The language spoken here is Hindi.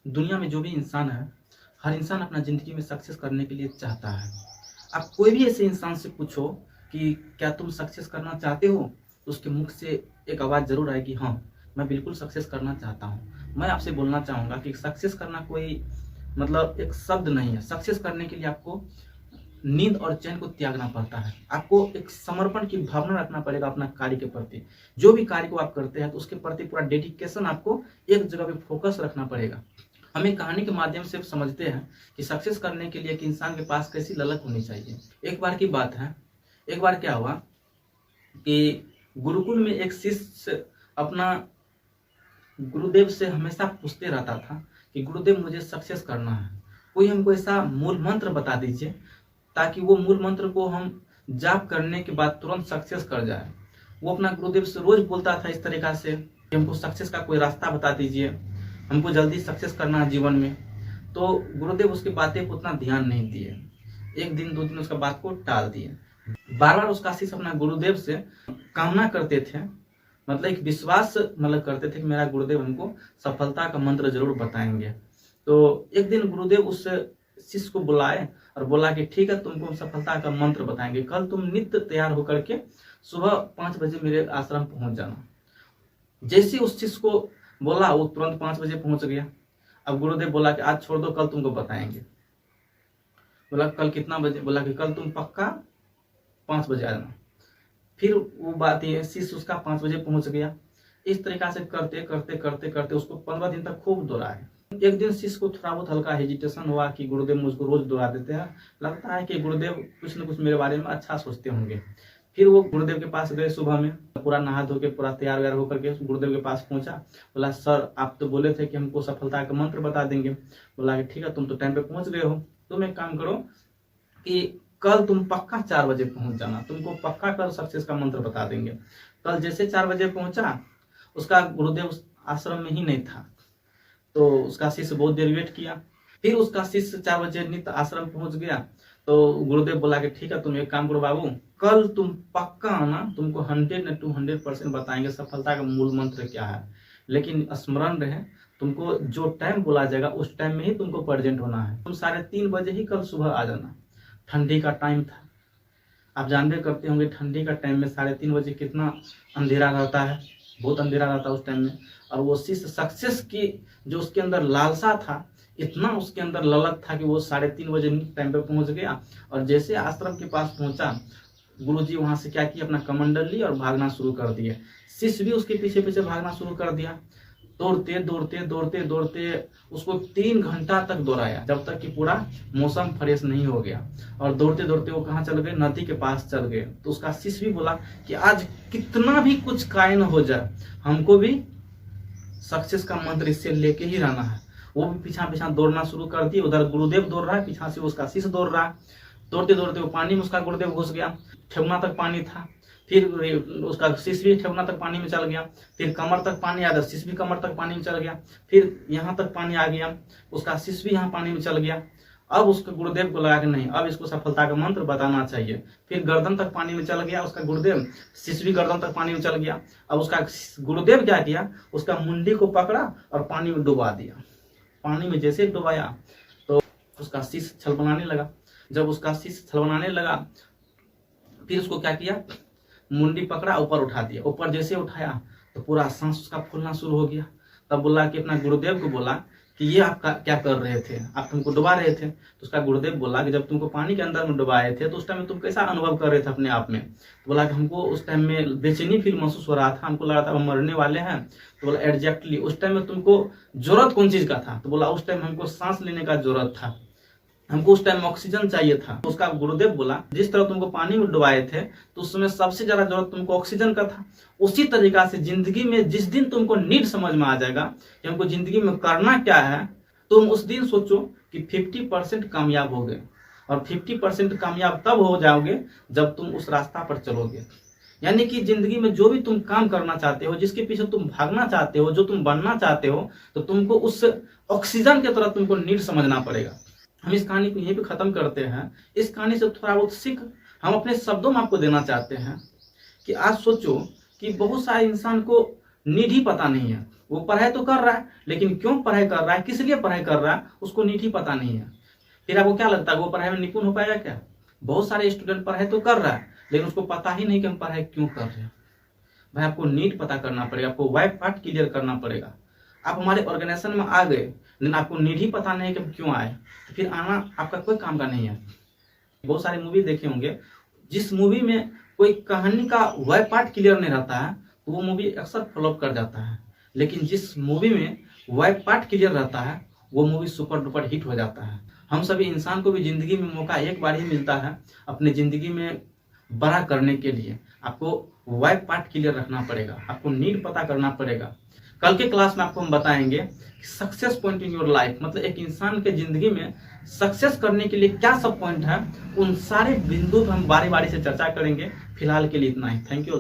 दुनिया में जो भी इंसान है, हर इंसान अपना ज़िंदगी में सक्सेस करने के लिए चाहता है। आप कोई भी ऐसे इंसान से पूछो कि क्या तुम सक्सेस करना चाहते हो, तो उसके मुख से एक आवाज़ ज़रूर आएगी, हाँ, मैं बिल्कुल सक्सेस करना चाहता हूँ। मैं आपसे बोलना चाहूँगा कि सक्सेस करना कोई मतलब एक शब्द नहीं है। सक्सेस करने के लिए आपको नींद और चैन को त्यागना पड़ता है। आपको एक समर्पण की भावना रखना पड़ेगा अपना कार्य के प्रति। जो भी कार्य को आप करते हैं तो उसके प्रति पूरा डेडिकेशन आपको एक जगह पे फोकस रखना पड़ेगा। हम एक कहानी के माध्यम से समझते हैं कि सक्सेस करने के लिए एक इंसान के पास कैसी ललक होनी चाहिए। एक बार की बात है, एक बार क्या हुआ कि गुरुकुल में एक शिष्य अपना गुरुदेव से हमेशा पूछते रहता था कि गुरुदेव मुझे सक्सेस करना है, कोई हमको ऐसा मूल मंत्र बता दीजिए ताकि वो मूल मंत्र को हम जाप करने के बाद तुरंत सक्सेस कर जाए। वो अपना गुरुदेव से रोज बोलता था इस तरीका से कि हमको सक्सेस का कोई रास्ता बता दीजिए, हमको जल्दी सक्सेस करना है जीवन में। तो गुरुदेव उसकी बातें को उतना ध्यान नहीं दिए। एक दिन 2 दिन उसका बात को टाल दिए। बार बार उसका शिष्य अपना गुरुदेव से कामना करते थे, मतलब एक विश्वास करते थे कि मेरा गुरुदेव हमको सफलता का मंत्र जरूर बताएंगे। तो एक दिन गुरुदेव उस शिष्य को बुलाए और बोला कि ठीक है, तुमको सफलता का मंत्र बताएंगे, कल तुम नित्य तैयार होकर के सुबह 5 बजे मेरे आश्रम पहुंच जाना। जैसे उस शिष्य को बोला वो तुरंत 5 बजे पहुंच गया। अब गुरुदेव बोला कि आज छोड़ दो, कल तुमको बताएंगे। बोला कल कितना बजे? बोला कि कल तुम पक्का 5 बजे आ जाना। फिर वो बात ये शिष्य उसका 5 बजे पहुंच गया। इस तरीका से करते करते करते करते उसको 15 दिन तक खूब दोहराए। एक दिन शिष्य को थोड़ा बहुत हल्का हेजिटेशन हुआ कि गुरुदेव मुझको रोज दोहरा देते हैं, लगता है कि गुरुदेव कुछ न कुछ मेरे बारे में अच्छा सोचते होंगे। फिर वो गुरुदेव के पास गए, सुबह में पूरा नहा धो के पूरा तैयार व्यार होकर के गुरुदेव के पास पहुंचा। बोला सर आप तो बोले थे कि हमको सफलता का मंत्र बता देंगे। बोला कि ठीक है, तुम तो टाइम पे पहुंच गए हो, तुम एक काम करो कि कल तुम पक्का 4 बजे पहुंच जाना, तुमको पक्का कल सक्सेस का मंत्र बता देंगे। कल जैसे 4 बजे पहुंचा, उसका गुरुदेव आश्रम में ही नहीं था। तो उसका शिष्य बहुत देर वेट किया। फिर उसका शिष्य 4 बजे नित्य आश्रम पहुंच गया। तो गुरुदेव बोला कि ठीक है, तुम एक काम करो बाबू, कल तुम पक्का आना, तुमको 100% बताएंगे सफलता का मूल मंत्र क्या है। लेकिन स्मरण रहे, तुमको जो टाइम बोला जाएगा उस टाइम में ही तुमको प्रेजेंट होना है। तुम 3:30 बजे ही कल सुबह आ जाना। ठंडी का टाइम था, आप जानते करते होंगे ठंडी का टाइम में 3:30 बजे कितना अंधेरा रहता है, बहुत अंधेरा रहता है उस टाइम में। और वो शिष्य सक्सेस की जो उसके अंदर लालसा था, इतना उसके अंदर ललक था कि वो 3:30 बजे टाइम पे पहुंच गया। और जैसे आश्रम के पास पहुंचा, गुरुजी वहां से क्या किया, अपना कमंडल ली और भागना शुरू कर दिए। शिष्य भी उसके पीछे पीछे भागना शुरू कर दिया। दौड़ते दौड़ते दौड़ते दौड़ते उसको 3 घंटा तक दौड़ाया, जब तक कि पूरा मौसम फ्रेश नहीं हो गया। और दौड़ते दौड़ते वो कहाँ चल गए, नदी के पास चल गए। तो उसका शिष्य भी बोला कि आज कितना भी कुछ कायन हो जाए, हमको भी सक्सेस का मंत्र इससे लेके ही रहना है। वो भी पीछा पीछा दौड़ना शुरू कर दिए। उधर गुरुदेव दौड़ रहा है, पीछा से उसका शिष्य दौड़ रहा है। दौड़ते दौड़ते वो पानी में उसका गुरुदेव घुस गया, ठेवना तक पानी था। फिर उसका शिष्य भी ठेवना तक पानी में चल गया। फिर कमर तक पानी आ गया, शिष्य भी कमर तक पानी में चल गया। फिर यहाँ तक पानी आ गया, उसका शिष्य भी यहाँ पानी में चल गया। अब उसके गुरुदेव को लगा कि नहीं, अब इसको सफलता का मंत्र बताना चाहिए। फिर गर्दन तक पानी में चल गया उसका गुरुदेव, शिष्य भी गर्दन तक पानी में चल गया। अब उसका गुरुदेव क्या किया, उसका मुंडी को पकड़ा और पानी में डुबा दिया। पानी में जैसे डुबाया तो उसका शिष्य छलबलाने लगा। जब उसका शिष्य छलबलाने लगा, फिर उसको क्या किया, मुंडी पकड़ा, ऊपर उठा दिया। ऊपर जैसे उठाया तो पूरा सांस उसका फूलना शुरू हो गया। तब बोला कि अपना गुरुदेव को बोला कि ये आप क्या कर रहे थे, आप तुमको डुबा रहे थे। तो उसका गुरुदेव बोला कि जब तुमको पानी के अंदर में डुबाए थे तो उस टाइम में तुम कैसा अनुभव कर रहे थे अपने आप में। तो बोला कि हमको उस टाइम में बेचैनी फील महसूस हो रहा था, हमको लगा था हम मरने वाले हैं। तो बोला एग्जैक्टली उस टाइम में तुमको जरूरत कौन चीज का था? तो बोला उस टाइम हमको सांस लेने का जरूरत था, हमको उस टाइम ऑक्सीजन चाहिए था। तो उसका गुरुदेव बोला जिस तरह तुमको पानी में डुबाए थे तो उस समय सबसे ज्यादा जरूरत तुमको ऑक्सीजन का था। उसी तरीका से जिंदगी में जिस दिन तुमको नीड समझ में आ जाएगा कि हमको जिंदगी में करना क्या है, तुम उस दिन सोचो कि 50% कामयाब हो गए। और 50% कामयाब तब हो जाओगे जब तुम उस रास्ता पर चलोगे। यानी कि जिंदगी में जो भी तुम काम करना चाहते हो, जिसके पीछे तुम भागना चाहते हो, जो तुम बनना चाहते हो, तो तुमको उस ऑक्सीजन की तरह तुमको नीड समझना पड़ेगा। हम इस कहानी को यहीं पे खत्म करते हैं। इस कहानी से थोड़ा बहुत सीख हम अपने शब्दों में आपको देना चाहते हैं कि आज सोचो कि बहुत सारे इंसान को नीड ही पता नहीं है। वो पढ़ाई तो कर रहा है, लेकिन क्यों पढ़ाई कर रहा है, किस लिए पढ़ाई कर रहा है, उसको नीट ही पता नहीं है। फिर आपको क्या लगता है वो पढ़ाई में निपुण हो पाएगा क्या? बहुत सारे स्टूडेंट पढ़ाई तो कर रहा है, लेकिन उसको पता ही नहीं कि हम पढ़ाई क्यों कर रहे हैं। भाई आपको नीट पता करना पड़ेगा, आपको वाई पार्ट क्लियर करना पड़ेगा। आप हमारे ऑर्गेनाइजेशन में आ गए, लेकिन आपको नीट ही पता नहीं कि हम क्यों आए, तो फिर आना आपका कोई काम का नहीं है। बहुत सारे मूवी देखे होंगे, जिस मूवी में कोई कहानी का वाई पार्ट क्लियर नहीं रहता है तो वो मूवी अक्सर फ्लॉप कर जाता है, लेकिन जिस मूवी में वाई पार्ट क्लियर रहता है वो मूवी सुपर डुपर हिट हो जाता है। हम सभी इंसान को भी जिंदगी में मौका एक बार ही मिलता है अपने जिंदगी में बड़ा करने के लिए। आपको वाई पार्ट क्लियर रखना पड़ेगा, आपको नीड पता करना पड़ेगा। कल के क्लास में आपको हम बताएंगे कि success point in your life, मतलब एक इंसान के जिंदगी में सक्सेस करने के लिए क्या सब पॉइंट है, उन सारे बिंदु पर हम बारी बारी से चर्चा करेंगे। फिलहाल के लिए इतना ही। Thank you.